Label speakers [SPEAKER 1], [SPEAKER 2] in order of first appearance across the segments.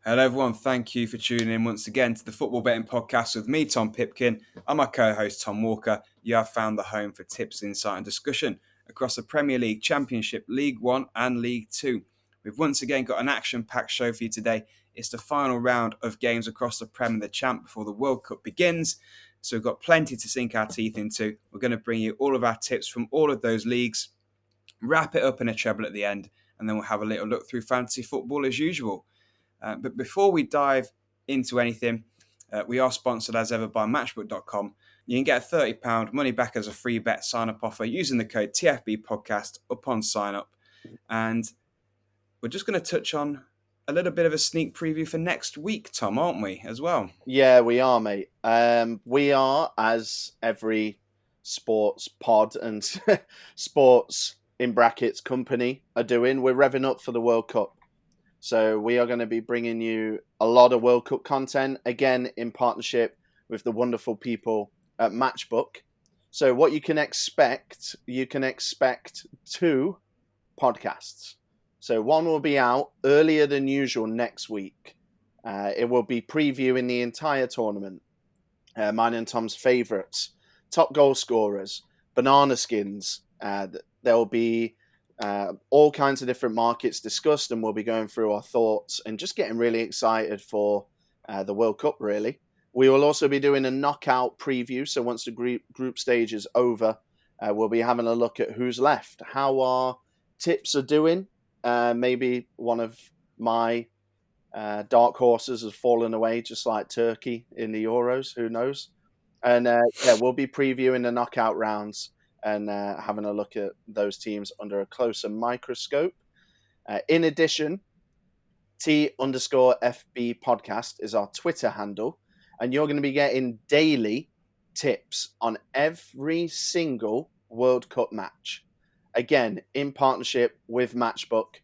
[SPEAKER 1] Hello, everyone. Thank you for tuning in once again to the Football Betting Podcast with me, Tom Pipkin. I'm my co host, Tom Walker. You have found the home for tips, insight, and discussion across the Premier League, Championship, League One, and League Two. We've once again got an action packed show for you today. It's the final round of games across the Prem and the Champ before the World Cup begins. So we've got plenty to sink our teeth into. We're going to bring you all of our tips from all of those leagues, wrap it up in a treble at the end, and then we'll have a little look through fantasy football as usual. But before we dive into anything, we are sponsored as ever by matchbook.com. You can get a £30 money back as a free bet sign up offer using the code TFB podcast upon sign up. And we're just going to touch on a little bit of a sneak preview for next week, Tom, aren't we, as well?
[SPEAKER 2] Yeah, we are, mate. We are, as every sports pod and sports in brackets company are doing, we're revving up for the World Cup. So we are going to be bringing you a lot of World Cup content, again, in partnership with the wonderful people at Matchbook. So what you can expect two podcasts. So one will be out earlier than usual next week. It will be previewing the entire tournament. Mine and Tom's favourites, top goal scorers, banana skins. There will be all kinds of different markets discussed, and we'll be going through our thoughts and just getting really excited for the World Cup, really. We will also be doing a knockout preview. So once the group stage is over, we'll be having a look at who's left, how our tips are doing. Maybe one of my dark horses has fallen away, just like Turkey in the Euros. Who knows? And we'll be previewing the knockout rounds and having a look at those teams under a closer microscope. In addition, T_FB podcast is our Twitter handle, and you're going to be getting daily tips on every single World Cup match. Again, in partnership with Matchbook,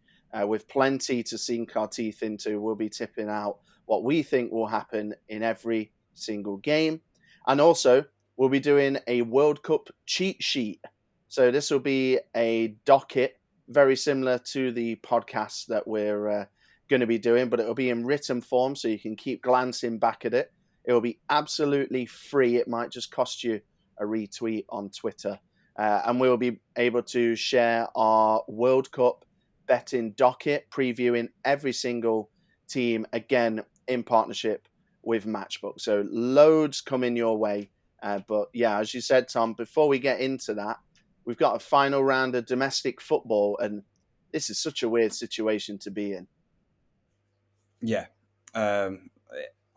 [SPEAKER 2] with plenty to sink our teeth into. We'll be tipping out what we think will happen in every single game. And also, we'll be doing a World Cup cheat sheet. So this will be a docket, very similar to the podcast that we're going to be doing, but it will be in written form, so you can keep glancing back at it. It will be absolutely free. It might just cost you a retweet on Twitter. And we'll be able to share our World Cup betting docket, previewing every single team, again, in partnership with Matchbook. So loads coming your way. But yeah, as you said, Tom, before we get into that, we've got a final round of domestic football, and this is such a weird situation to be in.
[SPEAKER 1] Yeah.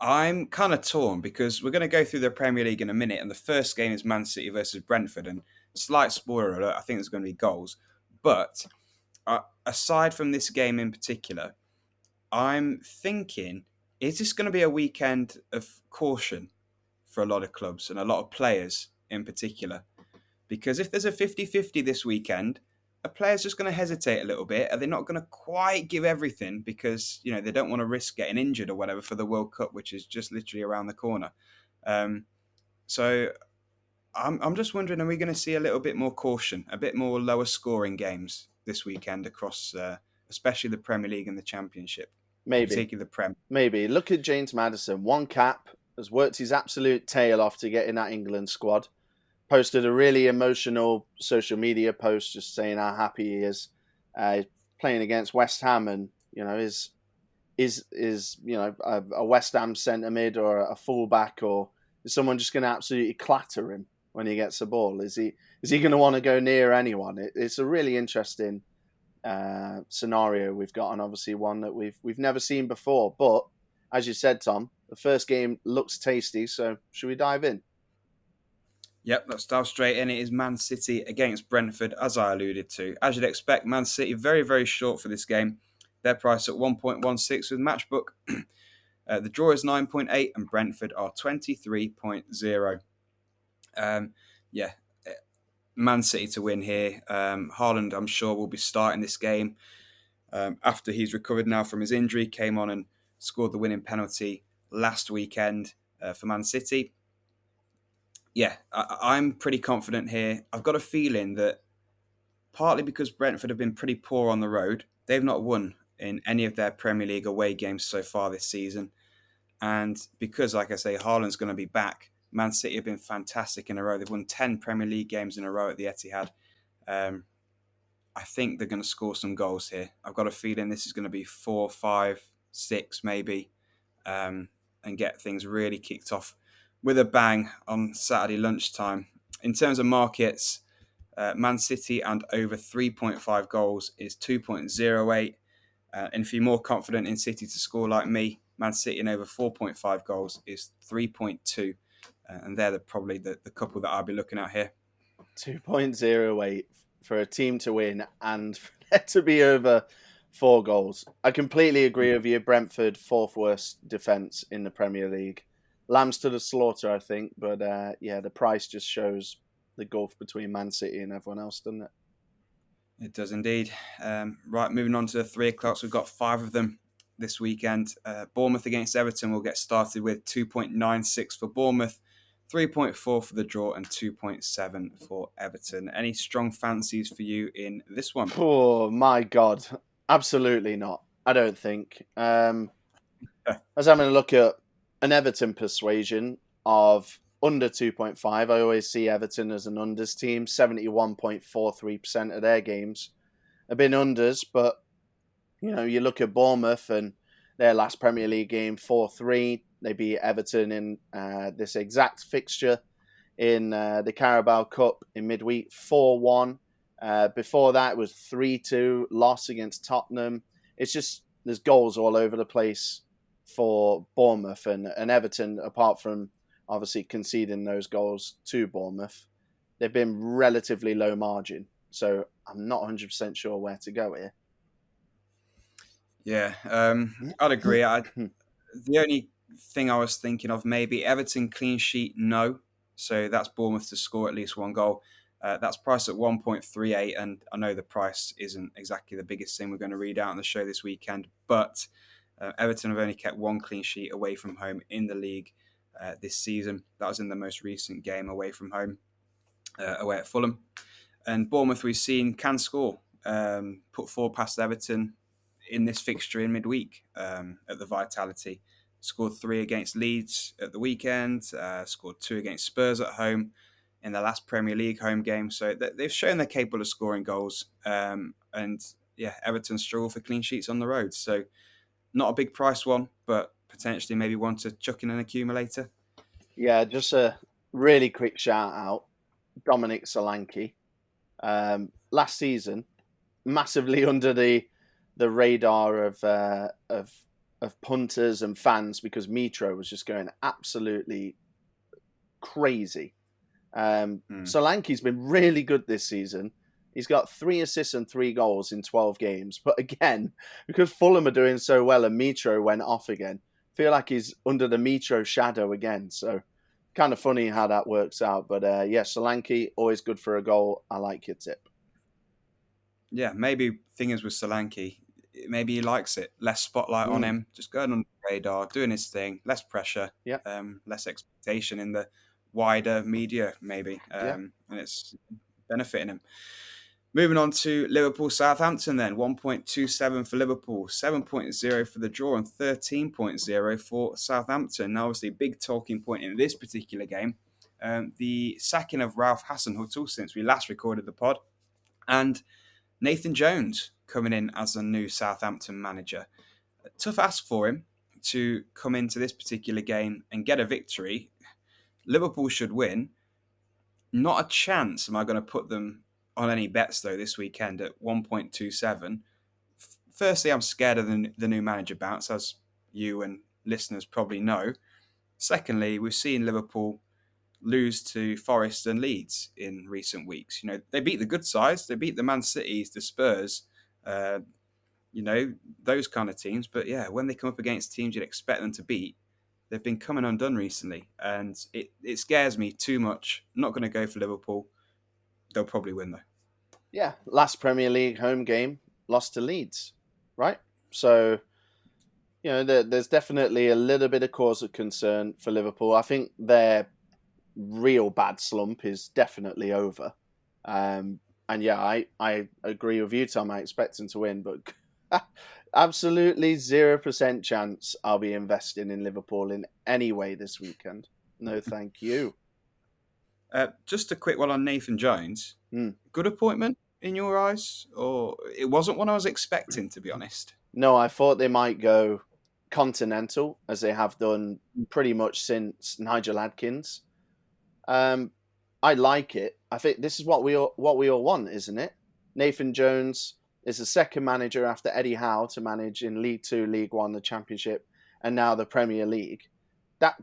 [SPEAKER 1] I'm kind of torn because we're going to go through the Premier League in a minute, and the first game is Man City versus Brentford. And slight spoiler alert, I think there's going to be goals. But aside from this game in particular, I'm thinking, is this going to be a weekend of caution for a lot of clubs and a lot of players in particular? Because if there's a 50-50 this weekend, a player's just going to hesitate a little bit. Are they not going to quite give everything because, they don't want to risk getting injured or whatever for the World Cup, which is just literally around the corner? So I'm just wondering, are we going to see a little bit more caution, a bit more lower scoring games this weekend across, especially the Premier League and the Championship? Particularly the Prem.
[SPEAKER 2] Maybe. Look at James Maddison. One cap, has worked his absolute tail off to get in that England squad. Posted a really emotional social media post just saying how happy he is playing against West Ham, and is a West Ham centre mid or a fullback, or is someone just going to absolutely clatter him when he gets the ball? Is he going to want to go near anyone? It's a really interesting scenario we've got, and obviously one that we've never seen before. But as you said, Tom, the first game looks tasty, so should we dive in?
[SPEAKER 1] Yep, let's dive straight in. It is Man City against Brentford, as I alluded to. As you'd expect, Man City very, very short for this game. They're priced at 1.16 with Matchbook. The draw is 9.8 and Brentford are 23.0. Man City to win here. Haaland, I'm sure, will be starting this game after he's recovered now from his injury. Came on and scored the winning penalty last weekend for Man City. Yeah, I'm pretty confident here. I've got a feeling that partly because Brentford have been pretty poor on the road, they've not won in any of their Premier League away games so far this season. And because, like I say, Haaland's going to be back, Man City have been fantastic in a row. They've won 10 Premier League games in a row at the Etihad. I think they're going to score some goals here. I've got a feeling this is going to be 4, 5, 6 maybe, and get things really kicked off with a bang on Saturday lunchtime. In terms of markets, Man City and over 3.5 goals is 2.08. And if you're more confident in City to score like me, Man City and over 4.5 goals is 3.2. And they're probably the couple that I'll be looking at here.
[SPEAKER 2] 2.08 for a team to win and for there to be over 4 goals. I completely agree with you. Brentford, 4th worst defence in the Premier League. Lambs to the slaughter, I think. But the price just shows the gulf between Man City and everyone else, doesn't it?
[SPEAKER 1] It does indeed. Right, moving on to the 3 o'clocks. We've got 5 of them this weekend. Bournemouth against Everton will get started with 2.96 for Bournemouth, 3.4 for the draw, and 2.7 for Everton. Any strong fancies for you in this one?
[SPEAKER 2] Oh, my God. Absolutely not. I don't think. I was having a look at an Everton persuasion of under 2.5. I always see Everton as an unders team. 71.43% of their games have been unders. But, you look at Bournemouth and their last Premier League game, 4-3. They beat Everton in this exact fixture in the Carabao Cup in midweek, 4-1. Before that, it was 3-2, loss against Tottenham. It's just, there's goals all over the place for Bournemouth and Everton, apart from obviously conceding those goals to Bournemouth. They've been relatively low margin, so I'm not 100% sure where to go here.
[SPEAKER 1] Yeah, I'd agree. The only thing I was thinking of, maybe Everton clean sheet, no. So that's Bournemouth to score at least 1 goal. That's priced at 1.38, and I know the price isn't exactly the biggest thing we're going to read out on the show this weekend, but Everton have only kept 1 clean sheet away from home in the league this season. That was in the most recent game away from home, away at Fulham. And Bournemouth, we've seen, can score. Put 4 past Everton in this fixture in midweek at the Vitality. Scored 3 against Leeds at the weekend, scored 2 against Spurs at home in the last Premier League home game. So they've shown they're capable of scoring goals. And yeah, Everton struggle for clean sheets on the road. So not a big price one, but potentially maybe one to chuck in an accumulator.
[SPEAKER 2] Yeah, just a really quick shout out. Dominic Solanke. Last season, massively under the radar of punters and fans because Mitro was just going absolutely crazy. Solanke's been really good this season. He's got 3 assists and 3 goals in 12 games. But again, because Fulham are doing so well and Mitro went off again, I feel like he's under the Mitro shadow again. So kind of funny how that works out. But Solanke, always good for a goal. I like your tip.
[SPEAKER 1] Yeah, maybe thing is with Solanke, maybe he likes it. Less spotlight on him, just going on the radar, doing his thing, less pressure, less expectation in the wider media, maybe. And it's benefiting him. Moving on to Liverpool-Southampton then. 1.27 for Liverpool, 7.0 for the draw, and 13.0 for Southampton. Now, obviously, big talking point in this particular game. The sacking of Ralph Hasenhüttl since we last recorded the pod. And Nathan Jones coming in as a new Southampton manager. A tough ask for him to come into this particular game and get a victory. Liverpool should win. Not a chance am I going to put them on any bets, though, this weekend at 1.27. Firstly, I'm scared of the new manager bounce, as you and listeners probably know. Secondly, we've seen Liverpool lose to Forest and Leeds in recent weeks. They beat the good sides. They beat the Man Cities, the Spurs, those kind of teams. But yeah, when they come up against teams you'd expect them to beat, they've been coming undone recently. And it scares me too much. I'm not going to go for Liverpool. They'll probably win, though.
[SPEAKER 2] Yeah, last Premier League home game, lost to Leeds, right? So, there's definitely a little bit of cause of concern for Liverpool. I think their real bad slump is definitely over. And yeah, I agree with you, Tom. I expect them to win, but Absolutely 0% chance I'll be investing in Liverpool in any way this weekend. No, thank you.
[SPEAKER 1] Just a quick one on Nathan Jones.
[SPEAKER 2] Hmm.
[SPEAKER 1] Good appointment in your eyes, or it wasn't one I was expecting, to be honest.
[SPEAKER 2] No, I thought they might go continental, as they have done pretty much since Nigel Adkins. Um, I like it. I think this is what we all want, isn't it? Nathan Jones is the second manager after Eddie Howe to manage in League Two, League One, the Championship, and now the Premier League.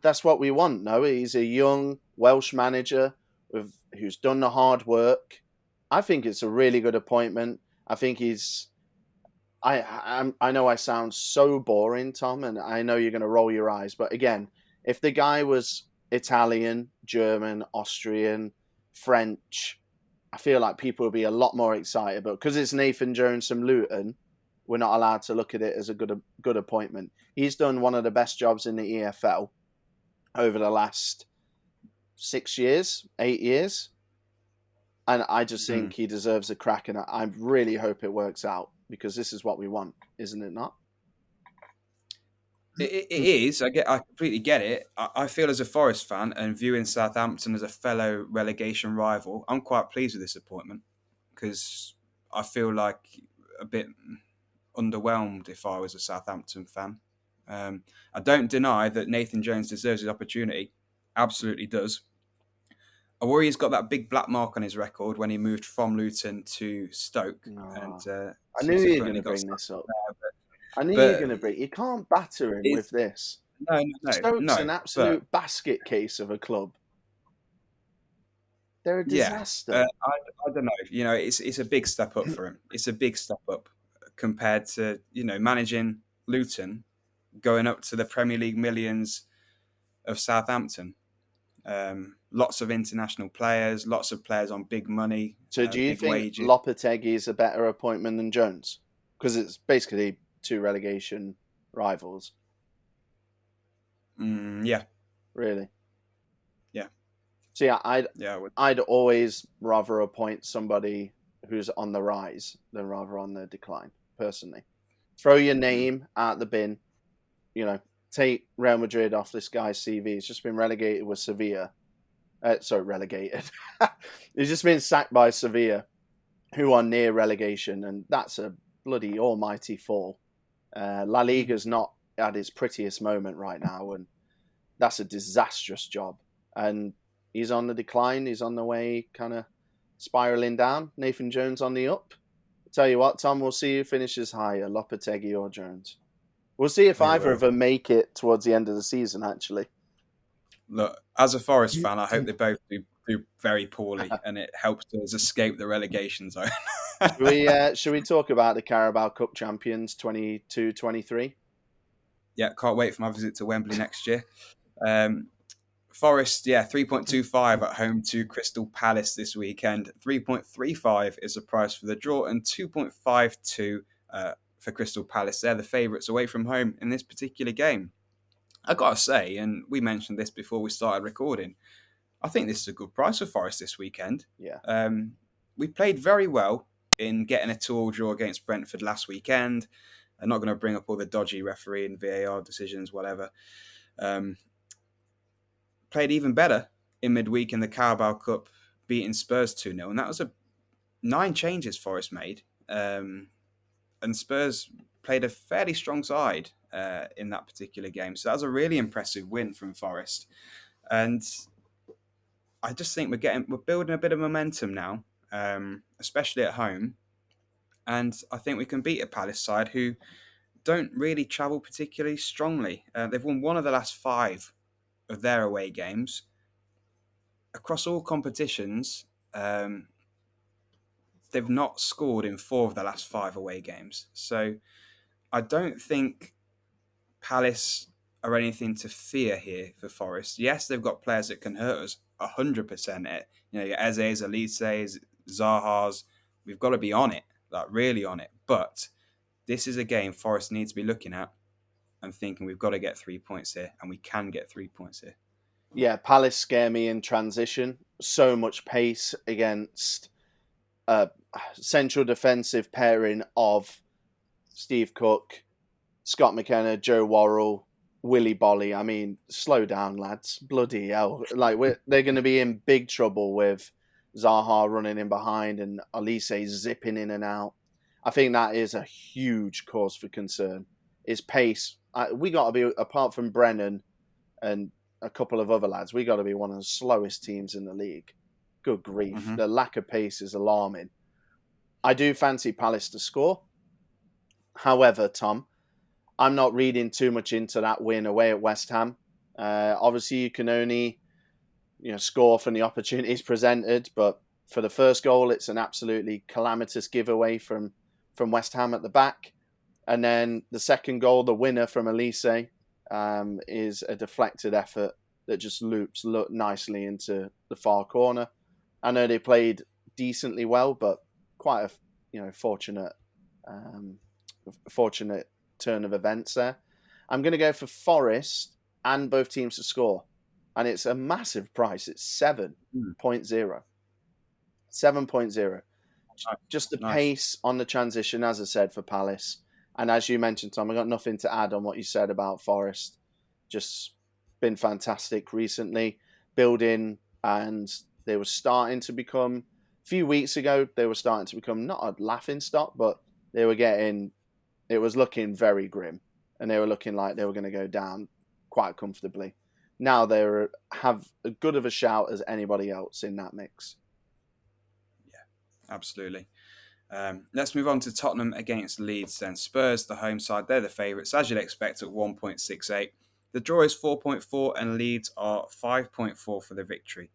[SPEAKER 2] That's what we want. No, he's a young Welsh manager who's done the hard work. I think it's a really good appointment. I think he's. I know I sound so boring, Tom, and I know you're going to roll your eyes, but again, if the guy was Italian, German, Austrian, French, I feel like people would be a lot more excited. But because it's Nathan Jones from Luton, we're not allowed to look at it as a good appointment. He's done one of the best jobs in the EFL over the last 6 years, 8 years. And I just think he deserves a crack, and I really hope it works out because this is what we want, isn't it not?
[SPEAKER 1] It is. I completely get it. I feel as a Forest fan and viewing Southampton as a fellow relegation rival, I'm quite pleased with this appointment because I feel like a bit underwhelmed if I was a Southampton fan. I don't deny that Nathan Jones deserves his opportunity. Absolutely does. I worry he's got that big black mark on his record when he moved from Luton to Stoke and
[SPEAKER 2] I knew you were going
[SPEAKER 1] subsequently
[SPEAKER 2] to
[SPEAKER 1] got
[SPEAKER 2] bring
[SPEAKER 1] stuck
[SPEAKER 2] this up.
[SPEAKER 1] there.
[SPEAKER 2] I knew you were
[SPEAKER 1] But
[SPEAKER 2] going to bring. You can't batter him with
[SPEAKER 1] it's
[SPEAKER 2] this.
[SPEAKER 1] no, no, no,
[SPEAKER 2] Stoke's an
[SPEAKER 1] no. But
[SPEAKER 2] absolute basket case of a club. They're a
[SPEAKER 1] yeah,
[SPEAKER 2] disaster.
[SPEAKER 1] I don't know. It's a big step up for him. It's a big step up compared to managing Luton, going up to the Premier League millions of Southampton. Lots of international players, lots of players on big money,
[SPEAKER 2] So, do you
[SPEAKER 1] big
[SPEAKER 2] think
[SPEAKER 1] wages.
[SPEAKER 2] Lopetegui is a better appointment than Jones? Because it's basically two relegation rivals,
[SPEAKER 1] Yeah,
[SPEAKER 2] really.
[SPEAKER 1] yeah,
[SPEAKER 2] So, yeah, I'd
[SPEAKER 1] yeah. I would.
[SPEAKER 2] I'd always rather appoint somebody who's on the rise than rather on the decline. Personally, throw your
[SPEAKER 1] Mm.
[SPEAKER 2] name out the bin. Take Real Madrid off this guy's CV. He's just been relegated with Sevilla. Sorry, relegated. He's just been sacked by Sevilla, who are near relegation, and that's a bloody almighty fall. La Liga's not at its prettiest moment right now, and that's a disastrous job. And he's on the decline. He's on the way, kind of spiraling down. Nathan Jones on the up. Tell you what, Tom, we'll see who finishes higher, Lopetegui or Jones. We'll see if
[SPEAKER 1] We
[SPEAKER 2] either
[SPEAKER 1] will.
[SPEAKER 2] of them make it towards the end of the season, actually.
[SPEAKER 1] Look, as a Forest fan, I hope they both do very poorly, and it helps us escape the relegation zone.
[SPEAKER 2] Should we talk about the Carabao Cup champions 22-23?
[SPEAKER 1] Yeah, can't wait for my visit to Wembley next year. Forest, 3.25 at home to Crystal Palace this weekend. 3.35 is the price for the draw, and 2.52 for Crystal Palace. They're the favourites away from home in this particular game. I gotta say, and we mentioned this before we started recording, I think this is a good price for Forest this weekend.
[SPEAKER 2] Yeah.
[SPEAKER 1] We played very well in getting a 2-2 draw against Brentford last weekend. I'm not going to bring up all the dodgy referee and VAR decisions, whatever. Played even better in midweek in the Carabao Cup, beating Spurs 2-0. And that was 9 changes Forest made. And Spurs played a fairly strong side in that particular game. So that was a really impressive win from Forest. And I just think we're building a bit of momentum now, especially at home. And I think we can beat a Palace side who don't really travel particularly strongly. They've won one of the last 5 of their away games. Across all competitions, they've not scored in 4 of the last 5 away games. So I don't think Palace are anything to fear here for Forest. Yes, they've got players that can hurt us 100%. Your Eze's, Elise's, Zaha's. We've got to be on it, like really on it. But this is a game Forest needs to be looking at and thinking we've got to get 3 points here, and we can get 3 points here.
[SPEAKER 2] Yeah, Palace scare me in transition. So much pace against a central defensive pairing of Steve Cook, Scott McKenna, Joe Worrell, Willie Bolly. I mean, slow down, lads. Bloody hell. Like, they're going to be in big trouble with Zaha running in behind and Elise zipping in and out. I think that is a huge cause for concern. His pace. We got to be, apart from Brennan and a couple of other lads, we got to be one of the slowest teams in the league. Good grief.
[SPEAKER 1] Mm-hmm.
[SPEAKER 2] The lack of pace is alarming. I do fancy Palace to score. However, Tom, I'm not reading too much into that win away at West Ham. Obviously, you can only score from the opportunities presented, but for the first goal, it's an absolutely calamitous giveaway from West Ham at the back. And then the second goal, the winner from Elise, is a deflected effort that just loops nicely into the far corner. I know they played decently well, but quite a fortunate turn of events there. I'm going to go for Forest and both teams to score, and it's a massive price. It's 7.0. 7.0. Just the pace on the transition, as I said, for Palace. And as you mentioned, Tom, I got nothing to add on what you said about Forest. Just been fantastic recently, building, and they were starting to become, a few weeks ago, they were starting to become not a laughing stock, but they were getting, it was looking very grim, and they were looking like they were going to go down quite comfortably. Now they have as good of a shout as anybody else in that mix.
[SPEAKER 1] Yeah, absolutely. Let's move on to Tottenham against Leeds then. Spurs, the home side, they're the favourites, as you'd expect, at 1.68. The draw is 4.4 and Leeds are 5.4 for the victory.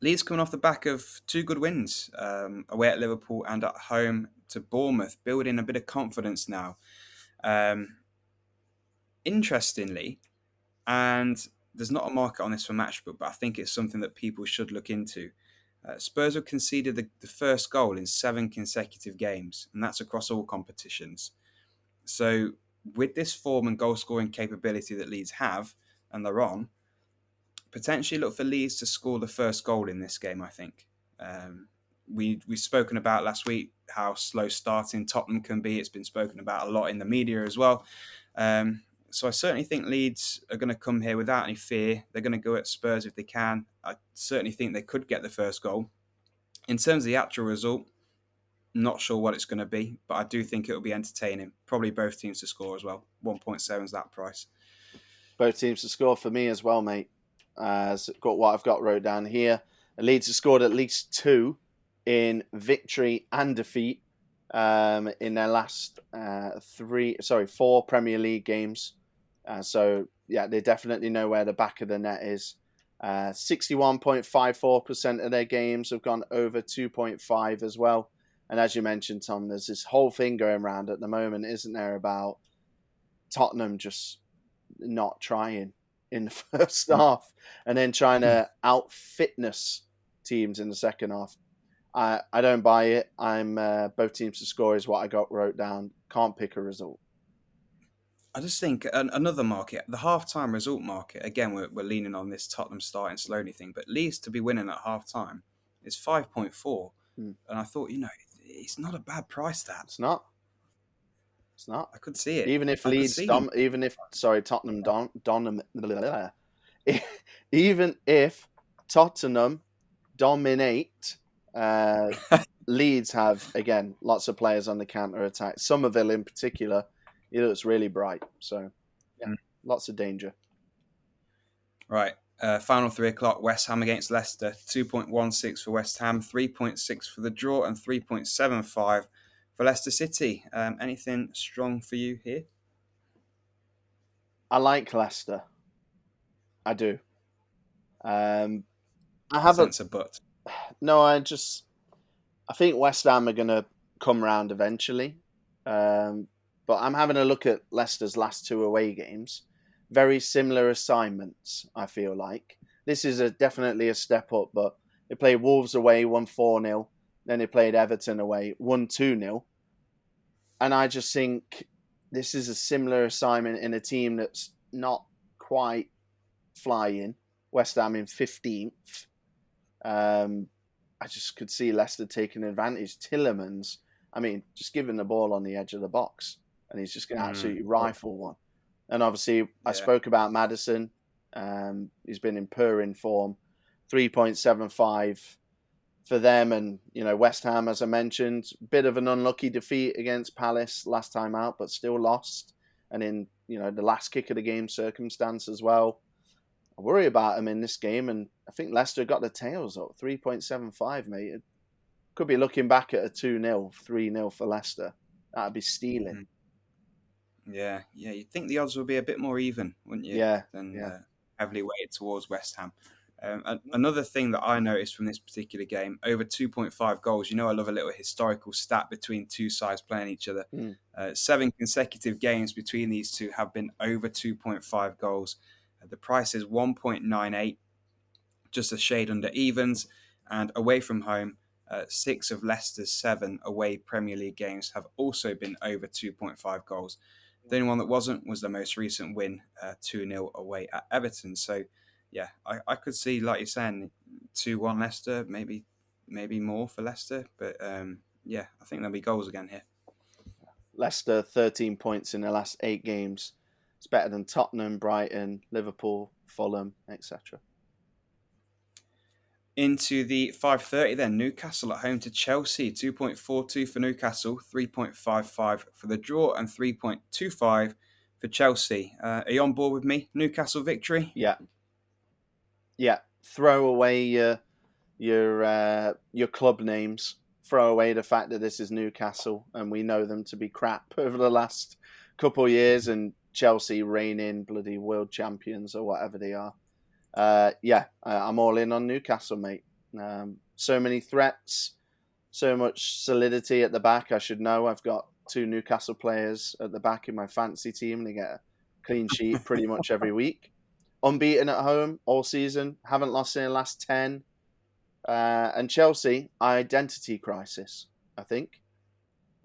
[SPEAKER 1] Leeds coming off the back of two good wins, away at Liverpool and at home to Bournemouth, building a bit of confidence now. Interestingly, and there's not a market on this for Matchbook, but I think it's something that people should look into. Spurs have conceded the first goal in 7 consecutive games, and that's across all competitions. So with this form and goal-scoring capability that Leeds have, and they're on, potentially look for Leeds to score the first goal in this game, I think. We've spoken about last week how slow starting Tottenham can be. It's been spoken about a lot in the media as well. So I certainly think Leeds are going to come here without any fear. They're going to go at Spurs if they can. I certainly think they could get the first goal. In terms of the actual result, not sure what it's going to be, but I do think it will be entertaining. Probably both teams to score as well. 1.7 is that price.
[SPEAKER 2] Both teams to score for me as well, mate. Got what I've got wrote down here. Leeds have scored at least 2 in victory and defeat in their last 4 Premier League games. So, yeah, they definitely know where the back of the net is. 61.54% of their games have gone over 2.5 as well. And as you mentioned, Tom, there's this whole thing going around at the moment, isn't there, about Tottenham just not trying in the first half and then trying to out-fitness teams in the second half. I don't buy it. I'm both teams to score is what I got wrote down. Can't pick a result.
[SPEAKER 1] I just think another market, the half-time result market, again, we're leaning on this Tottenham starting slowly thing, but Leeds to be winning at half-time is 5.4. And I thought, it's not a bad price, that.
[SPEAKER 2] It's not. It's not.
[SPEAKER 1] I could see it.
[SPEAKER 2] Even if Tottenham even if Tottenham dominate, Leeds have, again, lots of players on the counter-attack. Somerville in particular, he looks really bright. So, yeah, lots of danger.
[SPEAKER 1] Right. Final 3 o'clock, West Ham against Leicester. 2.16 for West Ham, 3.6 for the draw, and 3.75 for Leicester City. Anything strong for you here?
[SPEAKER 2] I like Leicester. I do. I
[SPEAKER 1] have a but.
[SPEAKER 2] No, I think West Ham are going to come round eventually. But I'm having a look at Leicester's last 2 away games. Very similar assignments, I feel like. This is definitely a step up, but they played Wolves away, won 4-0. Then they played Everton away, won 2-0. And I just think this is a similar assignment in a team that's not quite flying. West Ham in 15th. I just could see Leicester taking advantage. Tillemans, I mean, just giving the ball on the edge of the box, and he's just going to absolutely
[SPEAKER 1] Oh,
[SPEAKER 2] rifle one. And obviously, I
[SPEAKER 1] yeah.
[SPEAKER 2] spoke about Madison. He's been in purring form, 3.75 for them, and West Ham, as I mentioned, bit of an unlucky defeat against Palace last time out, but still lost. And in the last kick of the game circumstance as well. I worry about him in this game, and I think Leicester got the tails up 3.75, mate. It could be looking back at a 2-0, 3-0 for Leicester. That'd be stealing.
[SPEAKER 1] Mhm. Yeah, yeah. You'd think the odds would be a bit more even, wouldn't you,
[SPEAKER 2] Yeah,
[SPEAKER 1] than
[SPEAKER 2] yeah.
[SPEAKER 1] heavily weighted towards West Ham. Another thing that I noticed from this particular game, over 2.5 goals. You know, I love a little historical stat between two sides playing each other.
[SPEAKER 2] Mm.
[SPEAKER 1] 7 consecutive games between these two have been over 2.5 goals. The price is 1.98, just a shade under evens. And away from home, 6 of Leicester's 7 away Premier League games have also been over 2.5 goals. The only one that wasn't was the most recent win, 2-0 away at Everton. So, yeah, I could see, like you're saying, 2-1 Leicester, maybe more for Leicester. But, yeah, I think there'll be goals again here.
[SPEAKER 2] Leicester, 13 points in the last 8 games. It's better than Tottenham, Brighton, Liverpool, Fulham, etc.
[SPEAKER 1] Into the 5:30 then, Newcastle at home to Chelsea, 2.42 for Newcastle, 3.55 for the draw, and 3.25 for Chelsea. Are you on board with me? Newcastle victory?
[SPEAKER 2] Yeah, yeah. Throw away your club names. Throw away the fact that this is Newcastle and we know them to be crap over the last couple of years, and Chelsea reigning bloody world champions or whatever they are. I'm all in on Newcastle, mate. So many threats, so much solidity at the back. I should know. I've got 2 Newcastle players at the back in my fantasy team. They get a clean sheet pretty much every week. Unbeaten at home all season. Haven't lost in the last 10. And Chelsea, identity crisis, I think.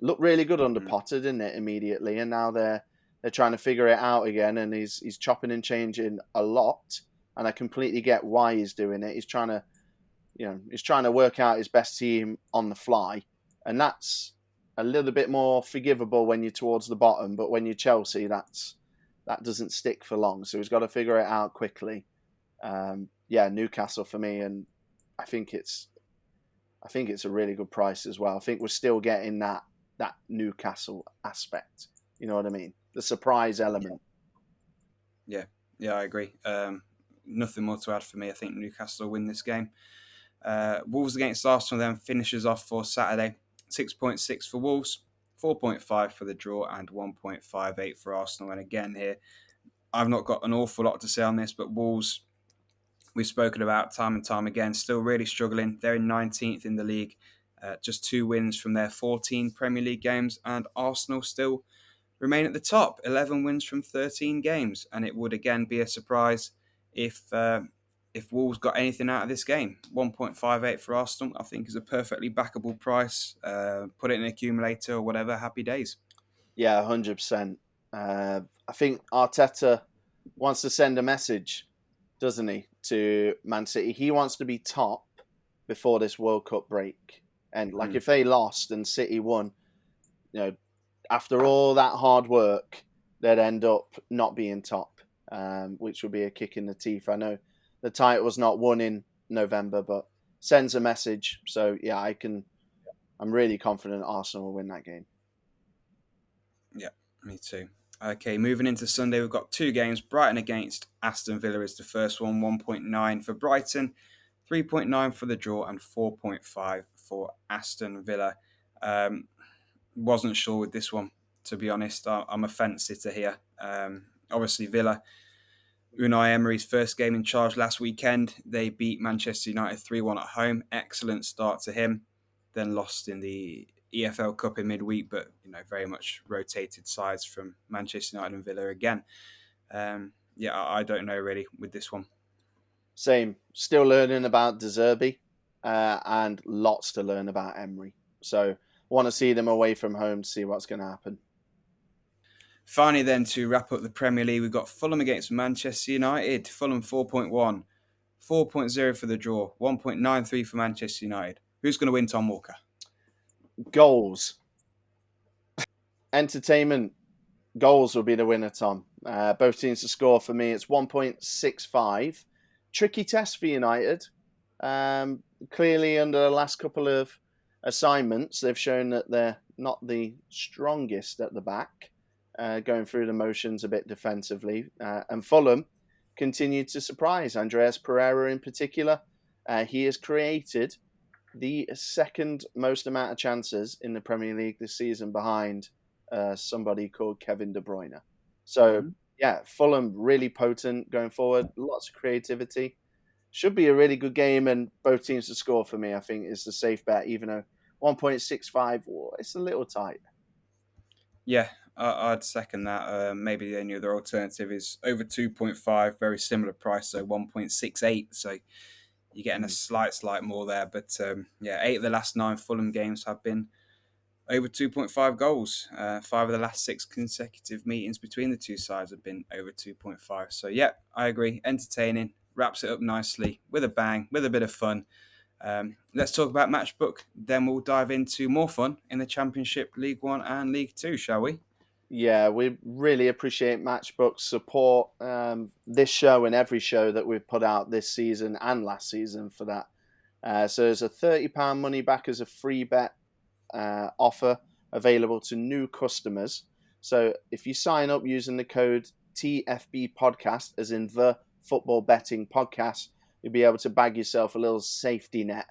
[SPEAKER 2] Looked really good under Potter, didn't it, immediately? And now they're trying to figure it out again, and he's chopping and changing a lot. And I completely get why he's doing it. He's trying to work out his best team on the fly, and that's a little bit more forgivable when you're towards the bottom. But when you're Chelsea, that doesn't stick for long. So he's got to figure it out quickly. Newcastle for me, and I think it's a really good price as well. I think we're still getting that Newcastle aspect. You know what I mean? The surprise element.
[SPEAKER 1] Yeah, I agree. Nothing more to add for me. I think Newcastle will win this game. Wolves against Arsenal then finishes off for Saturday. 6.6 for Wolves, 4.5 for the draw, and 1.58 for Arsenal. And again here, I've not got an awful lot to say on this, but Wolves, we've spoken about time and time again, still really struggling. They're in 19th in the league, just 2 wins from their 14 Premier League games, and Arsenal still remain at the top, 11 wins from 13 games. And it would again be a surprise if Wolves got anything out of this game. 1.58 for Arsenal, I think, is a perfectly backable price. Put it in an accumulator or whatever, happy days.
[SPEAKER 2] Yeah, 100%. I think Arteta wants to send a message, doesn't he, to Man City? He wants to be top before this World Cup break. And if they lost and City won, after all that hard work, they'd end up not being top, which would be a kick in the teeth. I know the title was not won in November, but sends a message. So yeah, I'm really confident Arsenal will win that game.
[SPEAKER 1] Yeah, me too. Okay, moving into Sunday, we've got 2 games. Brighton against Aston Villa is the first one, 1.9 for Brighton, 3.9 for the draw, and 4.5 for Aston Villa. Wasn't sure with this one, to be honest. I'm a fence sitter here. Obviously, Villa, Unai Emery's first game in charge last weekend, they beat Manchester United 3-1 at home. Excellent start to him. Then lost in the EFL Cup in midweek, but very much rotated sides from Manchester United and Villa again. I don't know really with this one.
[SPEAKER 2] Same. Still learning about De Zerbi, and lots to learn about Emery. So want to see them away from home to see what's going to happen.
[SPEAKER 1] Finally, then, to wrap up the Premier League, we've got Fulham against Manchester United. Fulham 4.1, 4.0 for the draw, 1.93 for Manchester United. Who's going to win, Tom Walker?
[SPEAKER 2] Goals. Entertainment goals will be the winner, Tom. Both teams to score for me. It's 1.65. Tricky test for United. Clearly, under the last couple of assignments, they've shown that they're not the strongest at the back, going through the motions a bit defensively. And Fulham continued to surprise. Andreas Pereira in particular. He has created the second most amount of chances in the Premier League this season behind somebody called Kevin De Bruyne. So, yeah, Fulham really potent going forward. Lots of creativity. Should be a really good game, and both teams to score for me, I think, is the safe bet, even though 1.65, it's a little tight.
[SPEAKER 1] Yeah, I'd second that. Maybe the only other alternative is over 2.5, very similar price, so 1.68. So you're getting a slight more there. But yeah, 8 of the last 9 Fulham games have been over 2.5 goals. 5 of the last 6 consecutive meetings between the two sides have been over 2.5. So yeah, I agree. Entertaining, wraps it up nicely with a bang, with a bit of fun. Let's talk about Matchbook. Then we'll dive into more fun in the Championship, League One and League Two, shall we?
[SPEAKER 2] Yeah, we really appreciate Matchbook's support. This show and every show that we've put out this season and last season for that. So there's a £30 money back as a free bet offer available to new customers. So if you sign up using the code TFB podcast, as in the football betting podcast, you'll be able to bag yourself a little safety net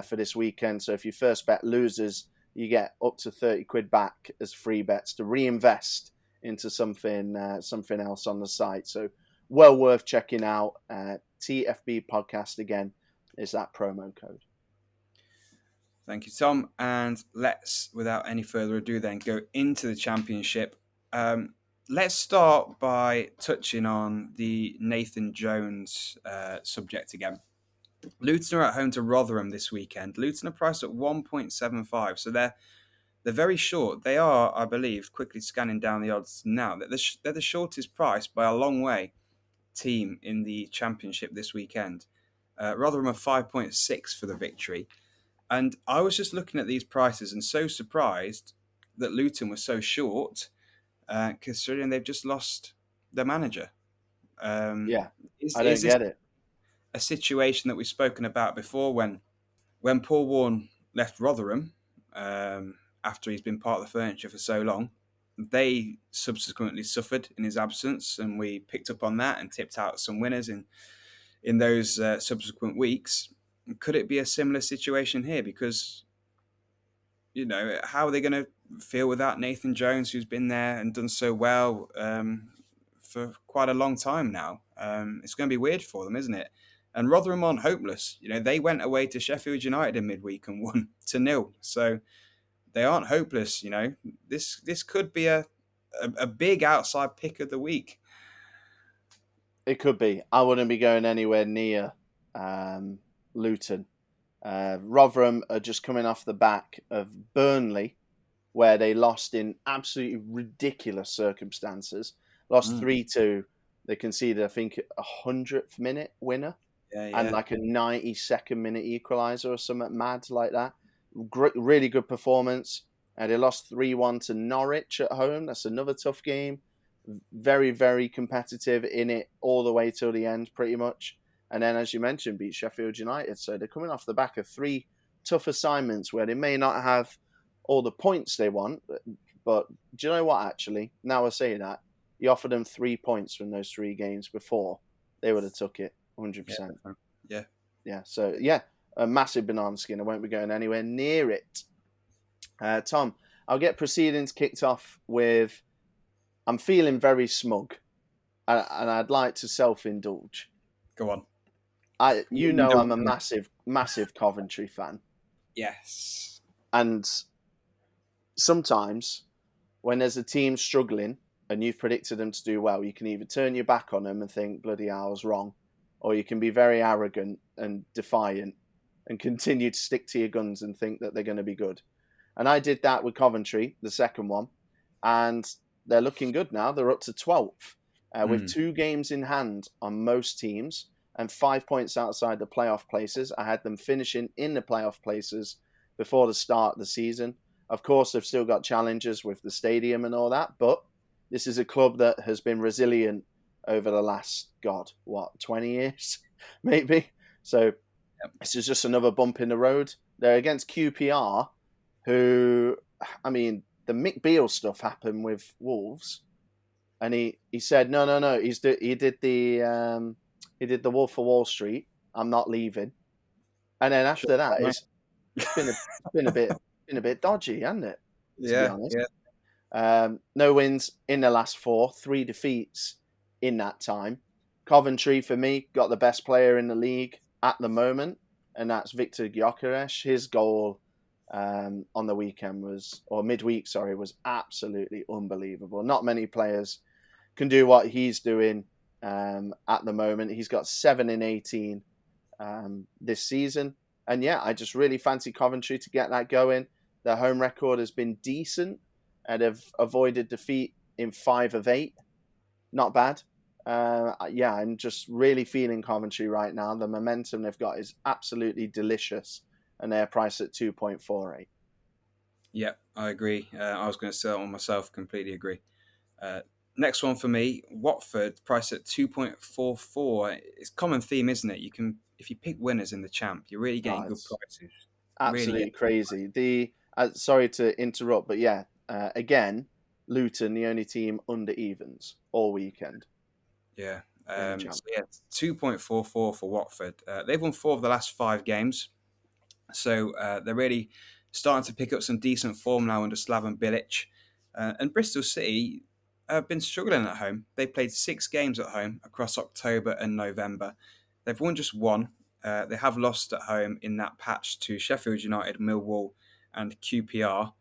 [SPEAKER 2] for this weekend. So if your first bet loses, you get up to 30 quid back as free bets to reinvest into something else on the site. So well worth checking out. TFB podcast again is that promo code.
[SPEAKER 1] Thank you, Tom. And let's, without any further ado, then go into the Championship. Let's start by touching on the Nathan Jones subject again. Luton are at home to Rotherham this weekend. Luton are priced at 1.75, so they're very short. They are, I believe, quickly scanning down the odds now. They're the shortest price by a long way team in the Championship this weekend. Rotherham are 5.6 for the victory. And I was just looking at these prices and so surprised that Luton was so short, considering they've just lost their manager.
[SPEAKER 2] I don't
[SPEAKER 1] Is this
[SPEAKER 2] get it.
[SPEAKER 1] a situation that we've spoken about before when Paul Warne left Rotherham after he's been part of the furniture for so long? They subsequently suffered in his absence, and we picked up on that and tipped out some winners in those subsequent weeks. Could it be a similar situation here? Because, you know, how are they going to feel without Nathan Jones, who's been there and done so well for quite a long time now? It's going to be weird for them, isn't it? And Rotherham aren't hopeless. You know, they went away to Sheffield United in midweek and won 2-0. So they aren't hopeless. You know, this could be a big outside pick of the week.
[SPEAKER 2] It could be. I wouldn't be going anywhere near Luton. Rotherham are just coming off the back of Burnley, where they lost in absolutely ridiculous circumstances. Lost 3-2. They conceded, I think, a 100th minute winner and like a 92nd minute equaliser or something mad like that. Really good performance. They lost 3-1 to Norwich at home. That's another tough game. Very, very competitive in it all the way till the end, pretty much. And then, as you mentioned, beat Sheffield United. So they're coming off the back of 3 tough assignments where they may not have all the points they want. But do you know what, actually? Now I say that, you offered them 3 points from those 3 games before, they would have took it 100%. Yeah. So, yeah, a massive banana skin. I won't be going anywhere near it. Tom, I'll get proceedings kicked off with, I'm feeling very smug, and I'd like to self-indulge.
[SPEAKER 1] Go on.
[SPEAKER 2] I'm a massive Coventry fan.
[SPEAKER 1] Yes.
[SPEAKER 2] And sometimes when there's a team struggling and you've predicted them to do well, you can either turn your back on them and think, bloody hell, I was wrong, or you can be very arrogant and defiant and continue to stick to your guns and think that they're going to be good. And I did that with Coventry, the second one, and they're looking good now. They're up to 12th with 2 games in hand on most teams and 5 points outside the playoff places. I had them finishing in the playoff places before the start of the season. Of course, they've still got challenges with the stadium and all that, but this is a club that has been resilient over the last, God, what, 20 years, maybe? So
[SPEAKER 1] Yep.
[SPEAKER 2] this is just another bump in the road. They're against QPR, who, I mean, the Mick Beale stuff happened with Wolves, and he said no. He did the Wolf of Wall Street. I'm not leaving. And then
[SPEAKER 1] Sure.
[SPEAKER 2] after that, it's been a bit dodgy, hasn't it? To be
[SPEAKER 1] Yeah,
[SPEAKER 2] honest,
[SPEAKER 1] yeah,
[SPEAKER 2] no wins in the last four, 3 defeats in that time. Coventry, for me, got the best player in the league at the moment, and that's Victor Gyökeres. His goal on the weekend or midweek, sorry, was absolutely unbelievable. Not many players can do what he's doing at the moment. He's got 7 in 18 this season. And yeah, I just really fancy Coventry to get that going. Their home record has been decent and have avoided defeat in 5 of 8. Not bad. Yeah, I'm just really feeling Coventry right now. The momentum they've got is absolutely delicious, and they're priced at 2.48.
[SPEAKER 1] yeah. I agree. I was going to say that one myself. Completely agree. Uh, Next one for me, Watford, priced at 2.44. It's a common theme, isn't it? You can, if you pick winners in the champ, you're really getting
[SPEAKER 2] Oh,
[SPEAKER 1] good
[SPEAKER 2] it's
[SPEAKER 1] prices. Really
[SPEAKER 2] absolutely
[SPEAKER 1] get,
[SPEAKER 2] crazy. Sorry to interrupt, but yeah, again, Luton, the only team under evens all weekend
[SPEAKER 1] yeah.
[SPEAKER 2] in the champ.
[SPEAKER 1] So yeah, 2.44 for Watford. They've won 4 of the last 5 games. So they're really starting to pick up some decent form now under Slaven Bilic. And Bristol City have been struggling at home. They played 6 games at home across October and November. They've won just 1. They have lost at home in that patch to Sheffield United, Millwall, and QPR.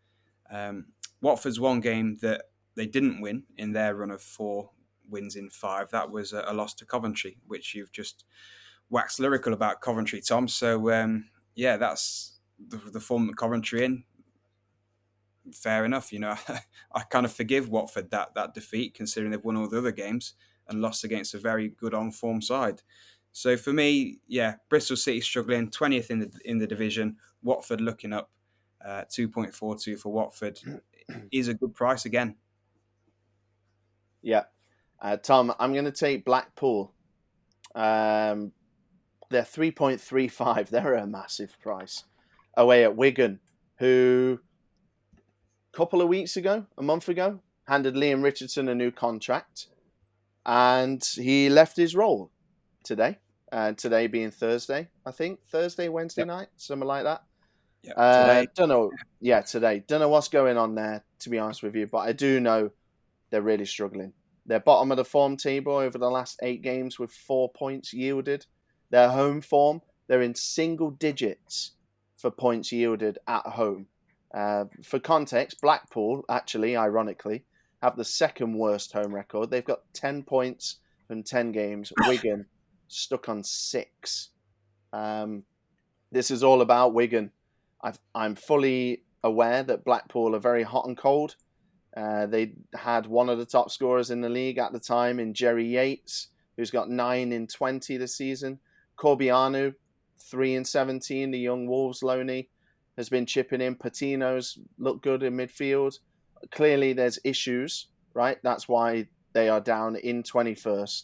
[SPEAKER 1] Watford's one game that they didn't win in their run of 4 wins in 5. That was a loss to Coventry, which you've just waxed lyrical about Coventry, Tom. So yeah, that's the form that Coventry in. Fair enough, I kind of forgive Watford that defeat, considering they've won all the other games and lost against a very good on form side. So for me, yeah, Bristol City struggling, 20th in the division. Watford looking up, 2.42 for Watford is a good price again.
[SPEAKER 2] Yeah. Tom, I'm going to take Blackpool. They're 3.35. They're a massive price. Away at Wigan, who a couple of weeks ago, a month ago, handed Liam Richardson a new contract, and he left his role today. Today being Thursday, I think Thursday, Wednesday
[SPEAKER 1] Yep,
[SPEAKER 2] night, something like that.
[SPEAKER 1] yep. Today,
[SPEAKER 2] Don't know. Yeah, today. Don't know what's going on there, to be honest with you, but I do know they're really struggling. They're bottom of the form table over the last 8 games with 4 points yielded. Their home form, they're in single digits for points yielded at home. For context, Blackpool, actually, ironically, have the second worst home record. They've got 10 points from 10 games. Wigan stuck on 6. Um, this is all about Wigan. I'm fully aware that Blackpool are very hot and cold. They had one of the top scorers in the league at the time in Jerry Yates, who's got 9 in 20 this season. Corbianu, 3 in 17, the young Wolves loanee, has been chipping in. Patino's looked good in midfield. Clearly, there's issues, right? That's why they are down in 21st.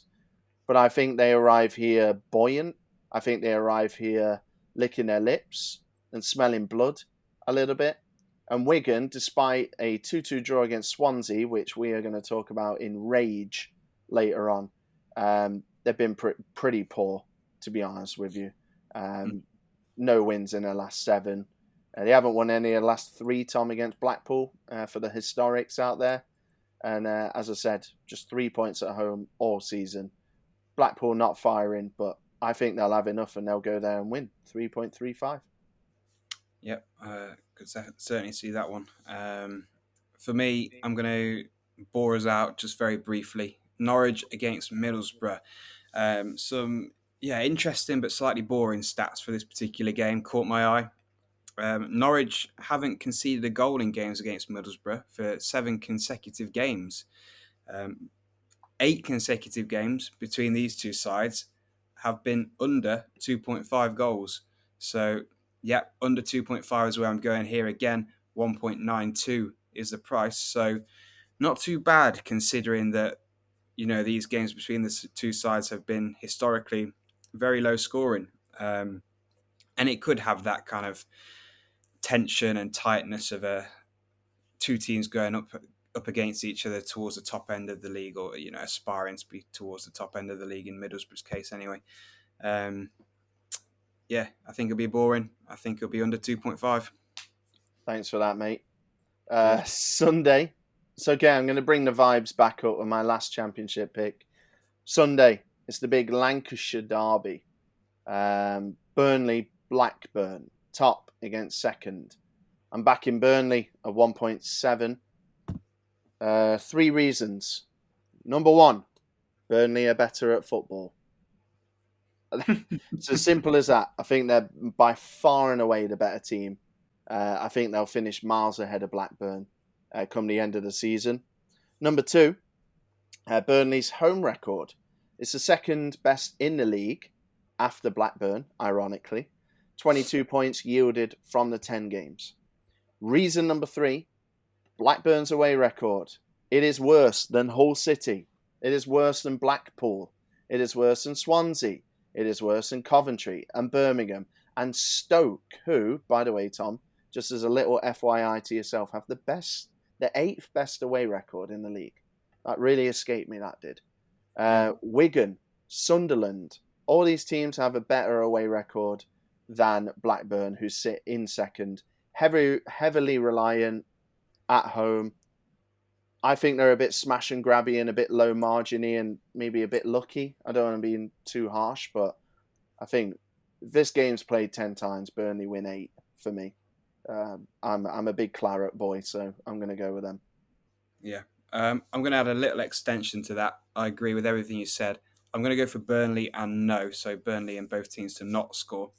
[SPEAKER 2] But I think they arrive here buoyant. I think they arrive here licking their lips and smelling blood a little bit. And Wigan, despite a 2-2 draw against Swansea, which we are going to talk about in rage later on, they've been pretty poor, to be honest with you. No wins in their last 7. They haven't won any of the last 3, Tom, against Blackpool for the historics out there. And as I said, just 3 points at home all season. Blackpool not firing, but I think they'll have enough and they'll go there and win 3.35.
[SPEAKER 1] yep, could certainly see that one. For me, I'm going to bore us out just very briefly. Norwich against Middlesbrough. Some interesting but slightly boring stats for this particular game caught my eye. Norwich haven't conceded a goal in games against Middlesbrough for 7 consecutive games. 8 consecutive games between these two sides have been under 2.5 goals. So, yeah, under 2.5 is where I'm going here again. 1.92 is the price. So not too bad considering that, these games between the two sides have been historically very low scoring. And it could have that kind of tension and tightness of two teams going up against each other towards the top end of the league, or aspiring to be towards the top end of the league in Middlesbrough's case anyway. Yeah, I think it'll be boring. I think it'll be under 2.5.
[SPEAKER 2] Thanks for that, mate.
[SPEAKER 1] Cheers.
[SPEAKER 2] Sunday. So, okay, I'm going to bring the vibes back up with my last championship pick. Sunday, it's the big Lancashire derby. Burnley, Blackburn, top against second. I'm backing Burnley at 1.7. 3 reasons. Number 1, Burnley are better at football. It's as simple as that. I think they're by far and away the better team. I think they'll finish miles ahead of Blackburn come the end of the season. Number 2, Burnley's home record. It's the second best in the league after Blackburn, ironically. 22 points yielded from the 10 games. Reason number 3, Blackburn's away record. It is worse than Hull City. It is worse than Blackpool. It is worse than Swansea. It is worse than Coventry and Birmingham and Stoke, who, by the way, Tom, just as a little FYI to yourself, have the 8th best away record in the league. That really escaped me, that did. Wigan, Sunderland, all these teams have a better away record than Blackburn, who sit in second, heavily reliant at home. I think they're a bit smash and grabby and a bit low marginy and maybe a bit lucky. I don't want to be too harsh, but I think if this game's played 10 times, Burnley win 8 for me. I'm a big claret boy, so I'm going to go with them.
[SPEAKER 1] Yeah. I'm going to add a little extension to that. I agree with everything you said. I'm going to go for Burnley and no, so Burnley and both teams to not score.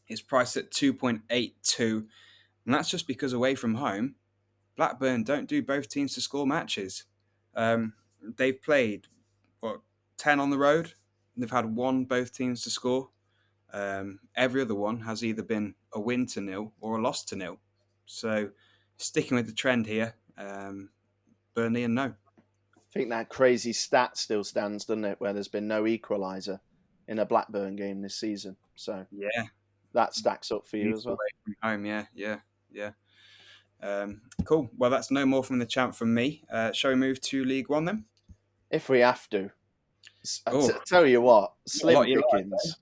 [SPEAKER 1] It's priced at 2.82, and that's just because away from home, Blackburn don't do both teams to score matches. They've played, 10 on the road. They've had one both teams to score. Every other one has either been a win to 0 or a loss to 0. So sticking with the trend here, Burnley and no.
[SPEAKER 2] I think that crazy stat still stands, doesn't it, where there's been no equaliser in a Blackburn game this season. So
[SPEAKER 1] yeah,
[SPEAKER 2] that stacks up for you as well.
[SPEAKER 1] Away from home, yeah. Cool. Well, that's no more from the champ from me. Shall we move to League One then?
[SPEAKER 2] If we have to. Tell you what, slim pickings.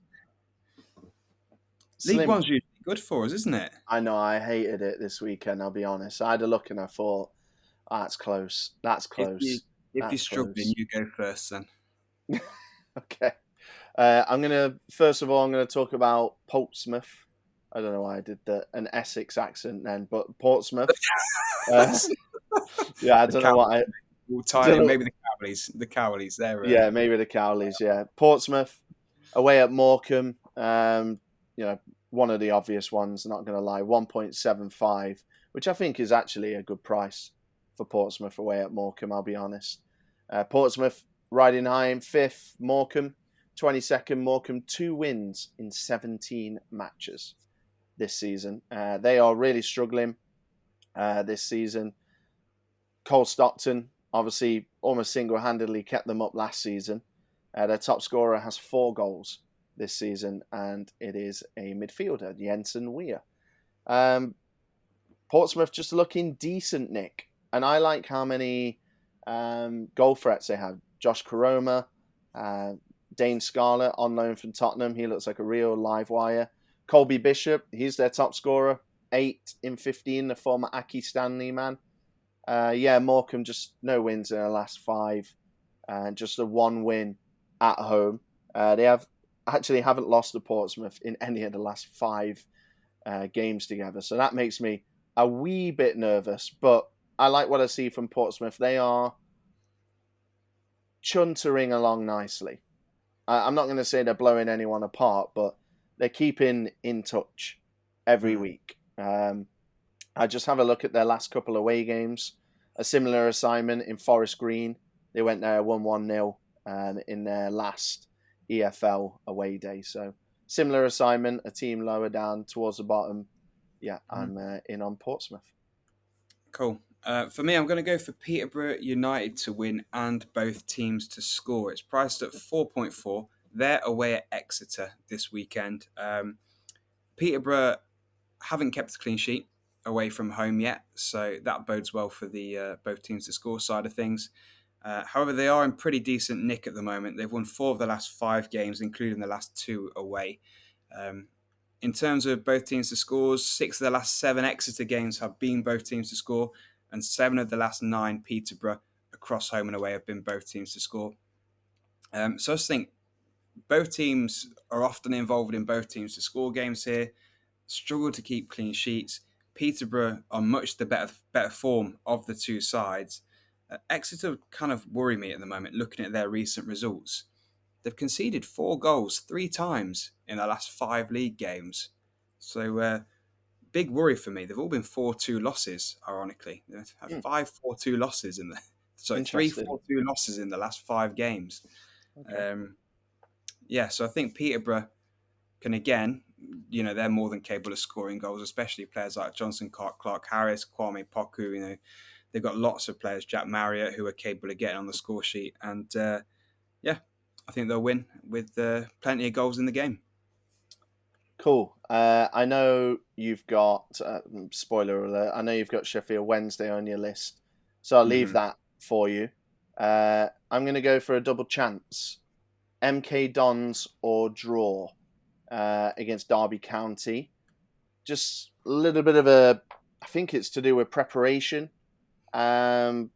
[SPEAKER 1] League One's usually good for us, isn't it?
[SPEAKER 2] I know, I hated it this weekend, I'll be honest. I had a look and I thought, that's close. That's close.
[SPEAKER 1] If you're struggling, you go first then.
[SPEAKER 2] Okay. I'm going to talk about Portsmouth. I don't know why I did an Essex accent then, but Portsmouth. Yeah, I don't know what
[SPEAKER 1] maybe the Cowleys there.
[SPEAKER 2] Yeah, maybe the Cowleys, yeah. Portsmouth, away at Morecambe. One of the obvious ones, not going to lie, 1.75, which I think is actually a good price for Portsmouth away at Morecambe, I'll be honest. Portsmouth riding high in 5th, Morecambe 22nd. Morecambe 2 wins in 17 matches this season. They are really struggling this season. Cole Stockton, obviously, almost single-handedly kept them up last season. Their top scorer has 4 goals this season, and it is a midfielder, Jensen Weir. Portsmouth just looking decent, Nick. And I like how many goal threats they have. Josh Koroma, Dane Scarlett on loan from Tottenham. He looks like a real live wire. Colby Bishop, he's their top scorer. 8 in 15, the former Aki Stanley man. Morecambe just no wins in the last 5. And just a 1 win at home. They haven't lost to Portsmouth in any of the last 5 games together. So that makes me a wee bit nervous. But I like what I see from Portsmouth. They are chuntering along nicely. I'm not going to say they're blowing anyone apart, but they're keeping in touch every week. I just have a look at their last couple away games. A similar assignment in Forest Green. They went there 1-1-0 in their last EFL away day. So similar assignment, a team lower down towards the bottom. Yeah, I'm in on Portsmouth.
[SPEAKER 1] Cool. For me, I'm going to go for Peterborough United to win and both teams to score. It's priced at 4.4. They're away at Exeter this weekend. Peterborough haven't kept a clean sheet away from home yet, so that bodes well for the both teams to score side of things. However, they are in pretty decent nick at the moment. They've won 4 of the last 5 games, including the last 2 away. Um, in terms of both teams to scores, 6 of the last 7 Exeter games have been both teams to score, and 7 of the last 9 Peterborough across home and away have been both teams to score. So I just think both teams are often involved in both teams to score games here, struggle to keep clean sheets. Peterborough are much the better form of the two sides. Exeter kind of worry me at the moment, looking at their recent results. They've conceded 4 goals 3 times in their last 5 league games. So, big worry for me. They've all been 4-2 losses, ironically. They've had
[SPEAKER 2] Hmm,
[SPEAKER 1] 5-4-2 losses in the. So, three
[SPEAKER 2] interesting.
[SPEAKER 1] 4-2 losses in the last 5 games.
[SPEAKER 2] Okay.
[SPEAKER 1] Um, yeah, so I think Peterborough can again, they're more than capable of scoring goals, especially players like Johnson, Clark Harris, Kwame Poku. They've got lots of players, Jack Marriott, who are capable of getting on the score sheet. And yeah, I think they'll win with plenty of goals in the game.
[SPEAKER 2] Cool. I know you've got, spoiler alert, I know you've got Sheffield Wednesday on your list. So I'll leave
[SPEAKER 1] Mm-hmm.
[SPEAKER 2] that for you. I'm going to go for a double chance. MK Dons or draw against Derby County. Just a little bit of I think it's to do with preparation and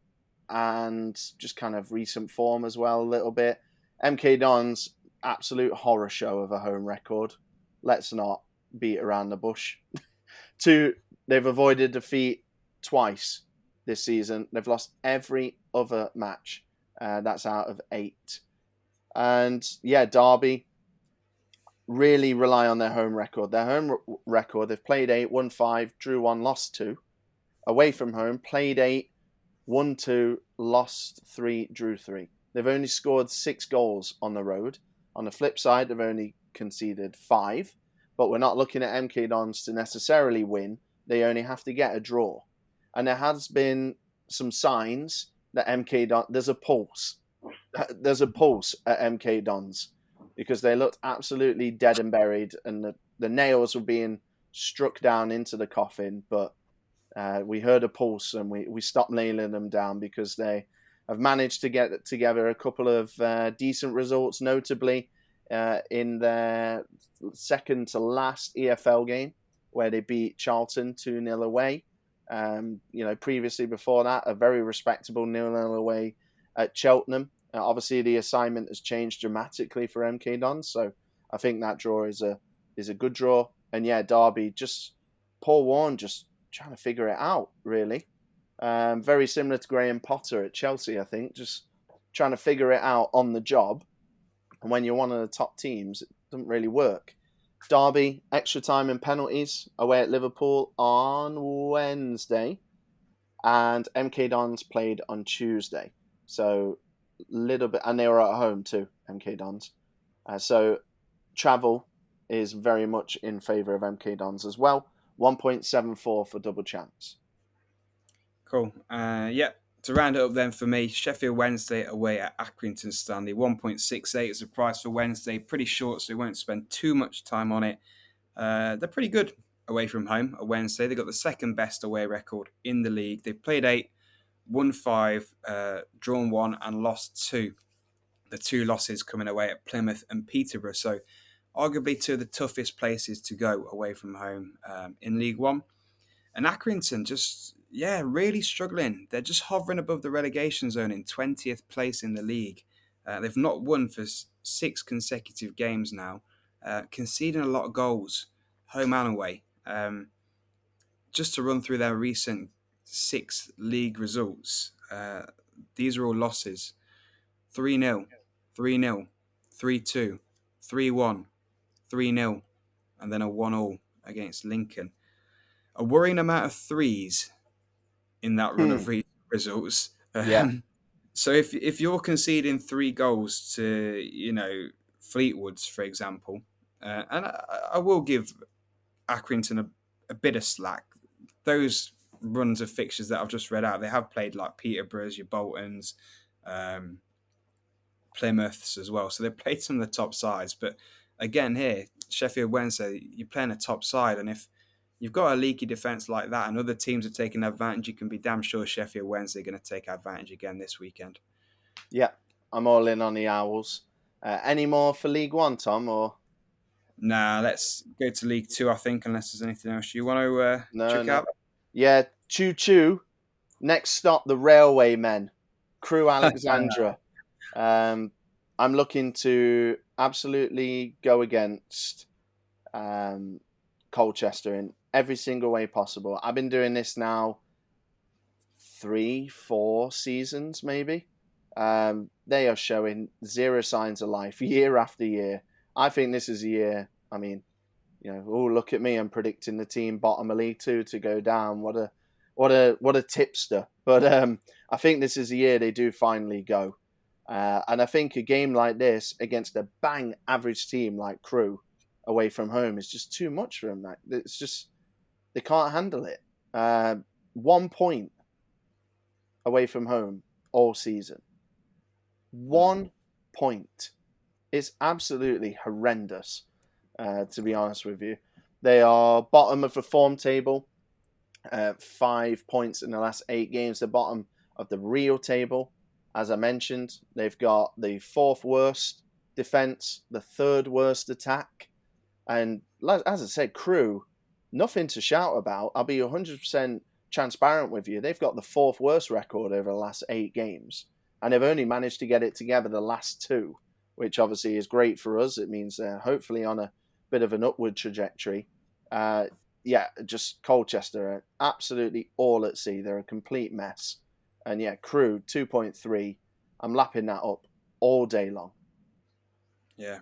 [SPEAKER 2] just kind of recent form as well, a little bit. MK Dons, absolute horror show of a home record. Let's not beat around the bush. They've avoided defeat twice this season. They've lost every other match. That's out of 8. And yeah, Derby really rely on their home record. Their home record, they've played 8, won 5, drew 1, lost 2. Away from home, played 8, won 2, lost 3, drew 3. They've only scored 6 goals on the road. On the flip side, they've only conceded 5. But we're not looking at MK Dons to necessarily win. They only have to get a draw. And there has been some signs that MK Dons, there's a pulse. There's a pulse at MK Dons because they looked absolutely dead and buried, and the nails were being struck down into the coffin. But we heard a pulse, and we stopped nailing them down because they have managed to get together a couple of decent results, notably in their second to last EFL game where they beat Charlton 2-0 away. Previously before that, a very respectable 0-0 away at Cheltenham. Obviously, the assignment has changed dramatically for MK Dons, so I think that draw is a good draw. And yeah, Derby, just Paul Warne just trying to figure it out, really. Very similar to Graham Potter at Chelsea, I think, just trying to figure it out on the job. And when you're one of the top teams, it doesn't really work. Derby, extra time and penalties away at Liverpool on Wednesday. And MK Dons played on Tuesday. So little bit, and they were at home too, MK Dons. So travel is very much in favour of MK Dons as well. 1.74 for double chance.
[SPEAKER 1] Cool. To round it up then for me, Sheffield Wednesday away at Accrington Stanley. 1.68 is the price for Wednesday. Pretty short, so we won't spend too much time on it. They're pretty good away from home at Wednesday. They've got the second best away record in the league. They've played 8, won 5, drawn 1, and lost 2. The 2 losses coming away at Plymouth and Peterborough. So arguably 2 of the toughest places to go away from home in League One. And Accrington really struggling. They're just hovering above the relegation zone in 20th place in the league. They've not won for 6 consecutive games now, conceding a lot of goals, home and away. Just to run through their recent 6 league results, these are all losses. 3-0, 3-0, 3-2, 3-1, 3-0, and then a 1-1 against Lincoln. A worrying amount of 3s in that run of results.
[SPEAKER 2] Yeah.
[SPEAKER 1] So if you're conceding 3 goals to Fleetwoods, for example, and I will give Accrington a bit of slack. Those runs of fixtures that I've just read out, they have played like Peterborough's, your Boltons, um, Plymouths as well. So they've played some of the top sides. But again, here, Sheffield Wednesday, you're playing a top side. And if you've got a leaky defence like that and other teams are taking advantage, you can be damn sure Sheffield Wednesday are going to take advantage again this weekend.
[SPEAKER 2] Yeah, I'm all in on the Owls. Any more for League One, Tom? Or
[SPEAKER 1] Nah, let's go to League Two, I think, unless there's anything else you want to
[SPEAKER 2] no,
[SPEAKER 1] check
[SPEAKER 2] no.
[SPEAKER 1] out.
[SPEAKER 2] Yeah, choo choo. Next stop, the Railwaymen, Crew Alexandra. I'm looking to absolutely go against Colchester in every single way possible. I've been doing this now 3-4 seasons, maybe. They are showing zero signs of life year after year. I think this is a year. I mean, oh, look at me! I'm predicting the team bottom of League Two to go down. What a tipster! But I think this is a year they do finally go. And I think a game like this against a bang average team like Crew away from home is just too much for them. It's just they can't handle it. 1 point away from home all season. 1 point. It's absolutely horrendous, to be honest with you. They are bottom of the form table, 5 points in the last 8 games. They're bottom of the real table. As I mentioned, they've got the 4th worst defence, the 3rd worst attack. And as I said, Crew, nothing to shout about. I'll be 100% transparent with you. They've got the 4th worst record over the last 8 games. And they've only managed to get it together the last 2, which obviously is great for us. It means they're hopefully on a bit of an upward trajectory. Just Colchester are absolutely all at sea. They're a complete mess. And yeah, Crew 2.3. I'm lapping that up all day long.
[SPEAKER 1] Yeah,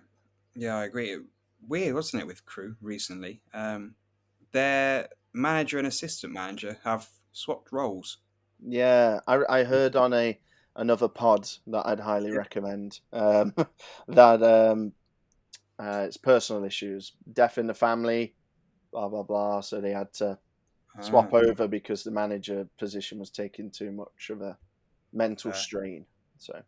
[SPEAKER 1] I agree. Weird, wasn't it, with Crew recently? Their manager and assistant manager have swapped roles.
[SPEAKER 2] Yeah, I heard on another pod that I'd highly recommend that it's personal issues, death in the family, blah blah blah. So they had to swap over because the manager position was taking too much of a mental strain. So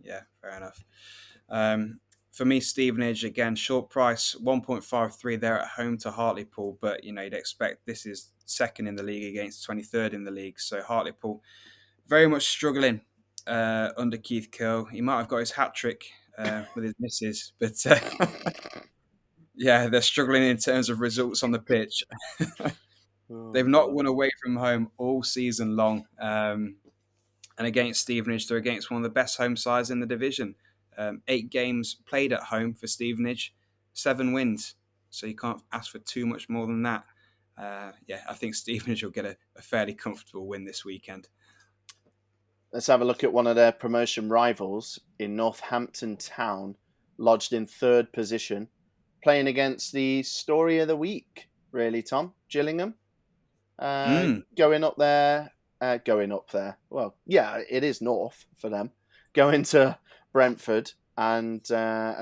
[SPEAKER 1] yeah, fair enough. For me, Stevenage again, short price 1.53 there at home to Hartlepool, but you'd expect this is second in the league against 23rd in the league. So Hartlepool very much struggling under Keith Curle. He might have got his hat trick with his misses, but yeah, they're struggling in terms of results on the pitch. They've not won away from home all season long. And against Stevenage, they're against one of the best home sides in the division. 8 games played at home for Stevenage, 7 wins. So you can't ask for too much more than that. I think Stevenage will get a fairly comfortable win this weekend.
[SPEAKER 2] Let's have a look at one of their promotion rivals in Northampton Town, lodged in 3rd position, playing against the story of the week, really, Tom. Gillingham. Going up there. Well, yeah, it is north for them. Going to Brentford and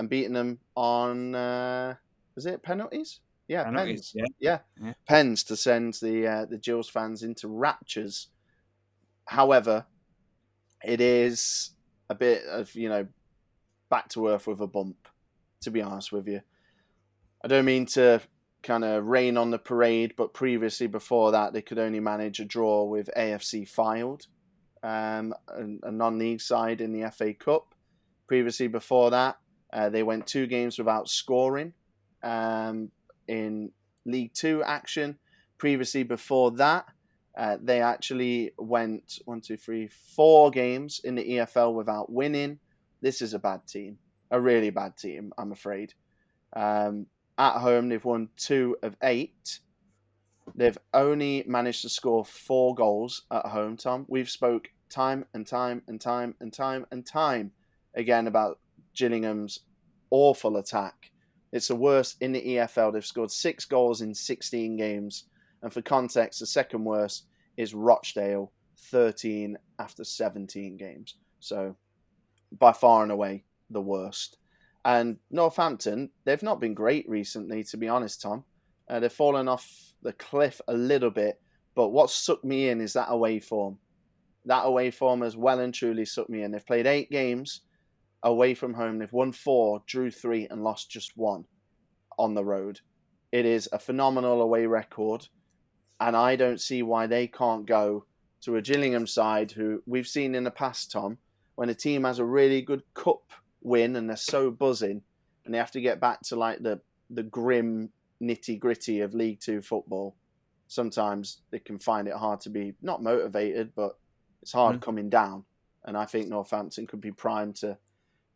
[SPEAKER 2] beating them on, was it penalties? Yeah,
[SPEAKER 1] penalties.
[SPEAKER 2] Pens. Yeah. Pens to send the Gills fans into raptures. However, it is a bit of, back to earth with a bump, to be honest with you. I don't mean to kind of rain on the parade, but previously before that, they could only manage a draw with AFC Fylde, a non-league side in the FA Cup. Previously before that, they went 2 games without scoring in League 2 action. Previously before that, they actually went 4 games in the EFL without winning. This is a bad team, a really bad team, I'm afraid. At home, they've won 2 of 8. They've only managed to score 4 goals at home, Tom. We've spoke time and time again about Gillingham's awful attack. It's the worst in the EFL. They've scored 6 goals in 16 games. And for context, the second worst is Rochdale, 13 after 17 games. So by far and away the worst. And Northampton, they've not been great recently, to be honest, Tom. They've fallen off the cliff a little bit, But what sucked me in is that away form. That away form has well and truly sucked me in. They've played 8 games away from home. They've won 4, drew 3, and lost just 1 on the road. It is a phenomenal away record, and I don't see why they can't go to a Gillingham side who we've seen in the past, Tom, when a team has a really good cup win and they're so buzzing, and they have to get back to like the grim nitty gritty of League Two football. Sometimes they can find it hard to be not motivated, but it's hard coming down. And I think Northampton could be primed to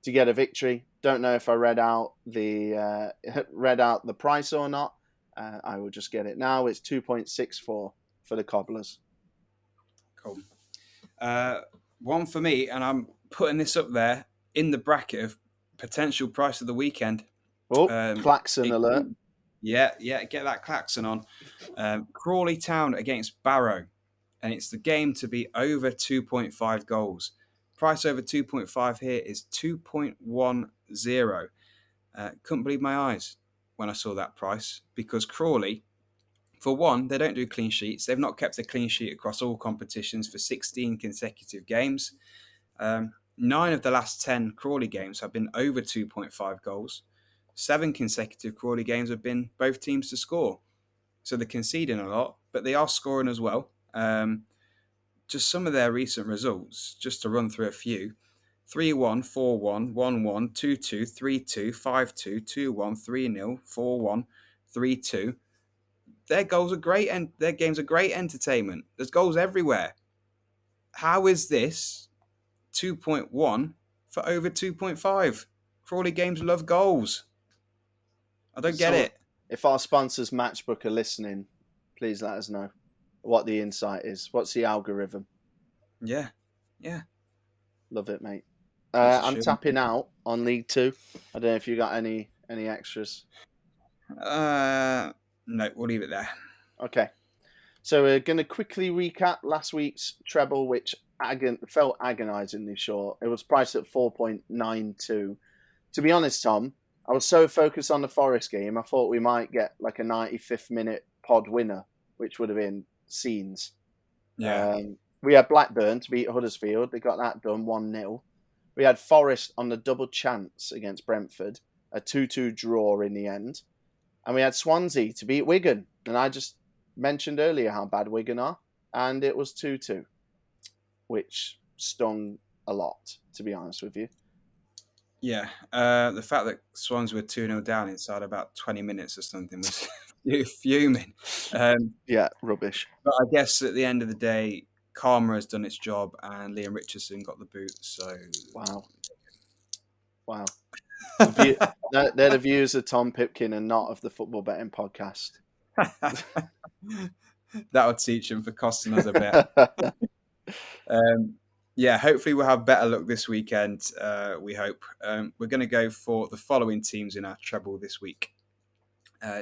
[SPEAKER 2] get a victory. Don't know if I read out the price or not. I will just get it now. It's 2.64 for the Cobblers.
[SPEAKER 1] Cool. One for me, and I'm putting this up there in the bracket of potential price of the weekend.
[SPEAKER 2] Oh, Klaxon alert.
[SPEAKER 1] Yeah, get that Klaxon on. Crawley Town against Barrow, and it's the game to be over 2.5 goals. Price over 2.5 here is 2.10. Couldn't believe my eyes when I saw that price, because Crawley, for one, they don't do clean sheets. They've not kept a clean sheet across all competitions for 16 consecutive games. 9 of the last 10 Crawley games have been over 2.5 goals. 7 consecutive Crawley games have been both teams to score. So they're conceding a lot, but they are scoring as well. Just some of their recent results, just to run through a few: 3-1, 4-1, 1-1, 2-2, 3-2, 5-2, 2-1, 3-0, 4-1, 3-2. Their goals are great, and their games are great entertainment. There's goals everywhere. How is this 2.1 for over 2.5? Crawley games love goals. I don't get it.
[SPEAKER 2] If our sponsors Matchbook are listening, please let us know what the insight is. What's the algorithm?
[SPEAKER 1] Yeah.
[SPEAKER 2] Love it, mate. I'm tapping out on League Two. I don't know if you got any extras.
[SPEAKER 1] No, we'll leave it there.
[SPEAKER 2] Okay. So we're going to quickly recap last week's treble, which felt agonisingly short. It was priced at 4.92. To be honest, Tom, I was so focused on the Forest game, I thought we might get like a 95th minute pod winner, which would have been scenes.
[SPEAKER 1] Yeah.
[SPEAKER 2] We had Blackburn to beat Huddersfield. They got that done 1-0. We had Forest on the double chance against Brentford, a 2-2 draw in the end. And we had Swansea to beat Wigan. And I just mentioned earlier how bad Wigan are. And it was 2-2, which stung a lot, to be honest with you.
[SPEAKER 1] Yeah. The fact that Swans were 2-0 down inside about 20 minutes or something was fuming.
[SPEAKER 2] Yeah, rubbish.
[SPEAKER 1] But I guess at the end of the day, Karma has done its job and Liam Richardson got the boot. So
[SPEAKER 2] Wow. They're the views of Tom Pipkin and not of the Football Betting Podcast.
[SPEAKER 1] That would teach him for costing us a bet. Yeah, hopefully we'll have better luck this weekend. We hope. We're going to go for the following teams in our treble this week.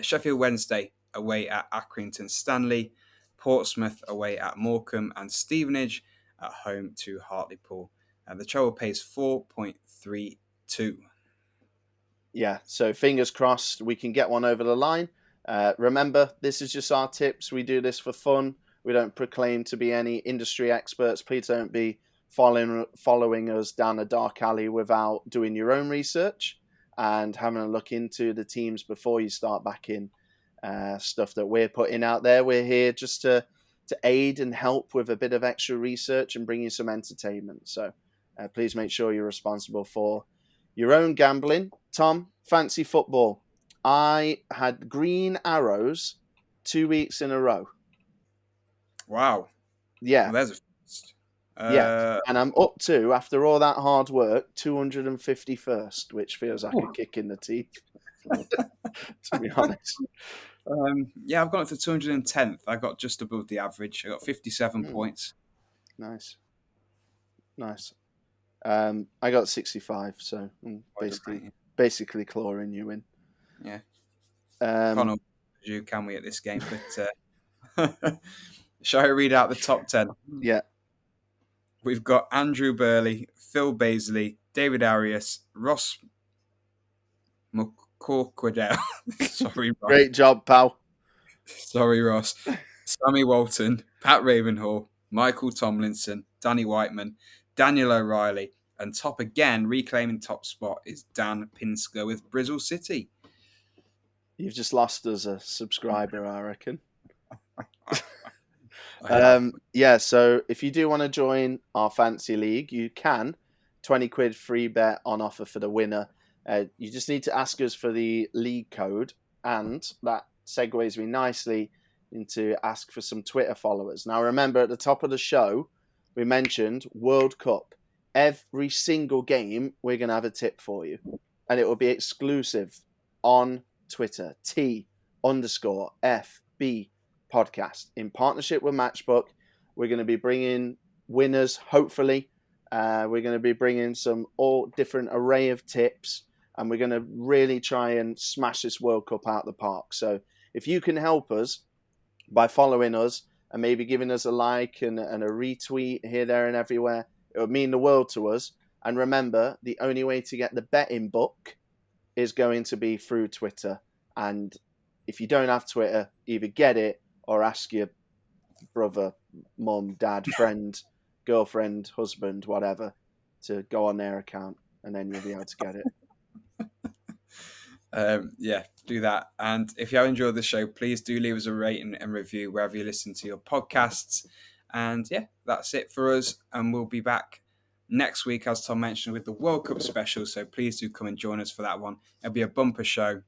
[SPEAKER 1] Sheffield Wednesday away at Accrington Stanley, Portsmouth away at Morecambe, and Stevenage at home to Hartlepool. The treble pays 4.32.
[SPEAKER 2] Yeah, so fingers crossed we can get one over the line. Remember, this is just our tips. We do this for fun. We don't proclaim to be any industry experts. Please don't be following us down a dark alley without doing your own research and having a look into the teams before you start backing stuff that we're putting out there. We're here just to aid and help with a bit of extra research and bring you some entertainment. So please make sure you're responsible for your own gambling. Tom, fancy football. I had green arrows 2 weeks in a row.
[SPEAKER 1] Wow.
[SPEAKER 2] Yeah.
[SPEAKER 1] Well, there's a first.
[SPEAKER 2] Yeah, and I'm up to, after all that hard work, 251st, which feels like a kick in the teeth, to be honest.
[SPEAKER 1] Yeah, I've gone up to 210th. I got just above the average. I got 57 points.
[SPEAKER 2] Nice. I got 65, so I'm basically clawing you in.
[SPEAKER 1] Yeah. Can't you, can we, at this game? But shall I read out the top 10?
[SPEAKER 2] Yeah.
[SPEAKER 1] We've got Andrew Burley, Phil Baisley, David Arias, Ross McCorquodale. Sorry, Ross.
[SPEAKER 2] Great job, pal.
[SPEAKER 1] Sorry, Ross. Sammy Walton, Pat Ravenhall, Michael Tomlinson, Danny Whiteman, Daniel O'Reilly, and top again, reclaiming top spot is Dan Pinsker with Brizzle City.
[SPEAKER 2] You've just lost us a subscriber, I reckon.
[SPEAKER 1] I have.
[SPEAKER 2] Yeah, so if you do want to join our fancy league, you can. 20 quid free bet on offer for the winner. You just need to ask us for the league code, and that segues me nicely into ask for some Twitter followers. Now, remember, at the top of the show, we mentioned World Cup. Every single game, we're going to have a tip for you, and it will be exclusive on Twitter, T_FB podcast in partnership with Matchbook. We're going to be bringing winners, hopefully. We're going to be bringing some all different array of tips, and we're going to really try and smash this World Cup out of the park. So if you can help us by following us and maybe giving us a like and a retweet here, there, and everywhere, it would mean the world to us. And remember, the only way to get the betting book is going to be through Twitter. And if you don't have Twitter, either get it or ask your brother, mum, dad, friend, girlfriend, husband, whatever, to go on their account, and then you'll be able to get it.
[SPEAKER 1] Yeah, do that. And if you have enjoyed the show, please do leave us a rating and review wherever you listen to your podcasts. And yeah, that's it for us. And we'll be back next week, as Tom mentioned, with the World Cup special. So please do come and join us for that one. It'll be a bumper show.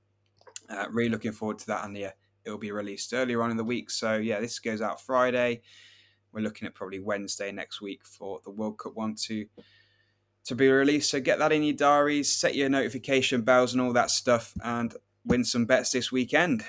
[SPEAKER 1] Really looking forward to that. And yeah, it'll be released earlier on in the week. So yeah, this goes out Friday. We're looking at probably Wednesday next week for the World Cup one to be released. So get that in your diaries, set your notification bells and all that stuff, and win some bets this weekend.